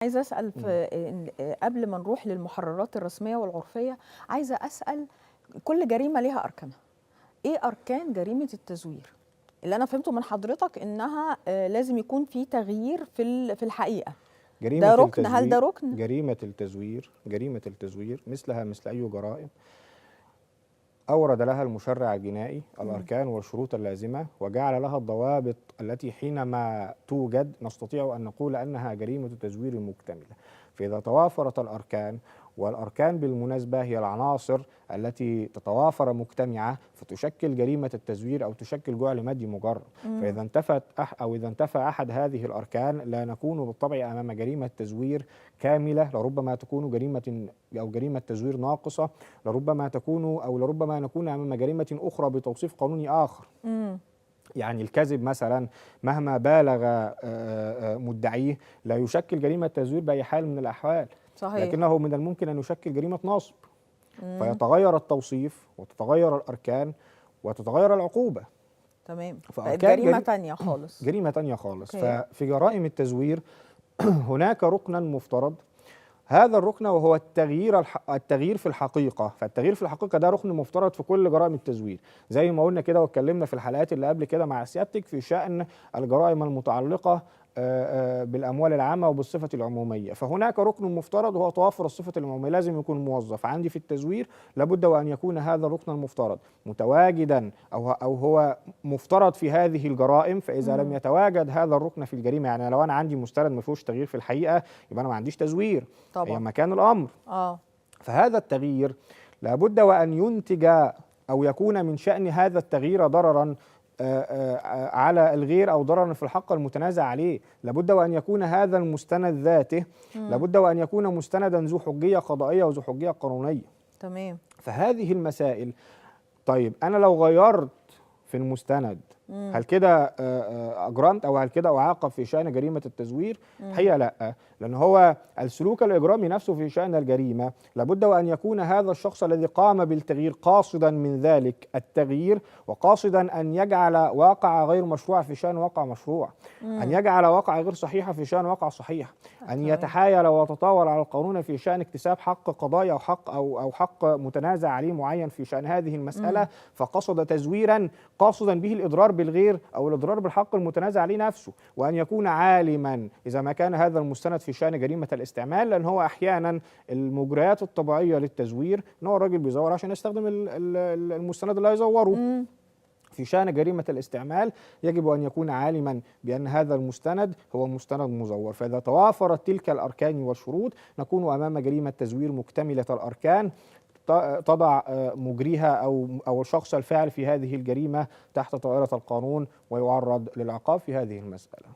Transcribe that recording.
عايزة أسأل إمم. في قبل ما نروح للمحررات الرسمية والعرفية، عايزة أسأل كل جريمة ليها أركانها، إيه أركان جريمة التزوير؟ اللي أنا فهمته من حضرتك إنها لازم يكون في تغيير في الحقيقة، جريمة ده ركن، هل ده التزوير ركن؟ جريمة التزوير مثلها مثل أي جرائم أورد لها المشرع الجنائي إمم، الأركان والشروط اللازمة، وجعل لها الضوابط التي حينما توجد نستطيع أن نقول أنها جريمة تزوير مكتملة. فإذا توافرت الأركان، والأركان بالمناسبة هي العناصر التي تتوافر مجتمعة فتشكل جريمة التزوير أو تشكل جعل مادي مجرد. إمم، فإذا انتفت أو إذا انتفى أحد هذه الأركان لا نكون بالطبع أمام جريمة تزوير كاملة، لربما تكون جريمة تزوير ناقصة، لربما نكون أمام جريمة أخرى بتوصيف قانوني آخر. إمم، يعني الكذب مثلا مهما بالغ مدعيه لا يشكل جريمة تزوير بأي حال من الأحوال، صحيح، لكنه من الممكن أن يشكل جريمة نصب، إمم، فيتغير التوصيف وتتغير الأركان وتتغير العقوبة. تمام، بقت فأركان جريمة تانية خالص، جريمة تانية خالص. أوكي، ففي جرائم التزوير هناك ركنا مفترض، هذا الركن وهو التغيير في الحقيقة. فالتغيير في الحقيقة ده ركن مفترض في كل جرائم التزوير، زي ما قلنا كده واتكلمنا في الحلقات اللي قبل كده مع سيادتك في شأن الجرائم المتعلقة بالأموال العامة وبالصفة العمومية. فهناك ركن مفترض وهو توافر الصفة العمومية، لازم يكون موظف عندي في التزوير، لابد وأن يكون هذا الركن المفترض متواجدا أو هو مفترض في هذه الجرائم. فإذا لم إمم، يتواجد هذا الركن في الجريمة، يعني لو أنا عندي مستند ما فيهوش تغيير في الحقيقة، يبقى أنا ما عنديش تزوير، هي طبعًا، مكان الأمر. آه، فهذا التغيير لابد وأن ينتج أو يكون من شأن هذا التغيير ضررا على الغير أو ضررا في الحق المتنازع عليه. لابد وأن يكون هذا المستند ذاته، إمم، لابد وأن يكون مستندا ذو حجية قضائية وذو حجية قانونية. تمام، فهذه المسائل، طيب أنا لو غيرت في المستند، إمم، هل كده أجرمت أو هل كده أعاقب في شأن جريمة التزوير؟ إمم، الحقيقة لأ، لأن هو السلوك الإجرامي نفسه في شأن الجريمة لابد وأن يكون هذا الشخص الذي قام بالتغيير قاصدا من ذلك التغيير، وقاصدا أن يجعل واقع غير مشروع في شأن واقع مشروع، أن إمم، يجعل واقع غير صحيح في شأن واقع صحيح، أن تمام، يتحايل ويتطاول على القانون في شأن اكتساب حق قضائي أو حق متنازع عليه معين في شأن هذه المسألة، إمم، فقصد تزويرا قاصدا به الإضرار بالغير أو الإضرار بالحق المتنازع عليه نفسه. وأن يكون عالما إذا ما كان هذا المستند في شأن جريمة الاستعمال، لأن هو أحيانا المجريات الطبيعية للتزوير إن هو الراجل بيزور عشان يستخدم المستند اللي هيزوره. إمم. في شأن جريمة الاستعمال يجب أن يكون عالما بأن هذا المستند هو مستند مزور. فإذا توافرت تلك الأركان والشروط نكون أمام جريمة تزوير مكتملة الأركان، تضع مجريها أو الشخص الفاعل في هذه الجريمة تحت طائرة القانون ويعرض للعقاب في هذه المسألة.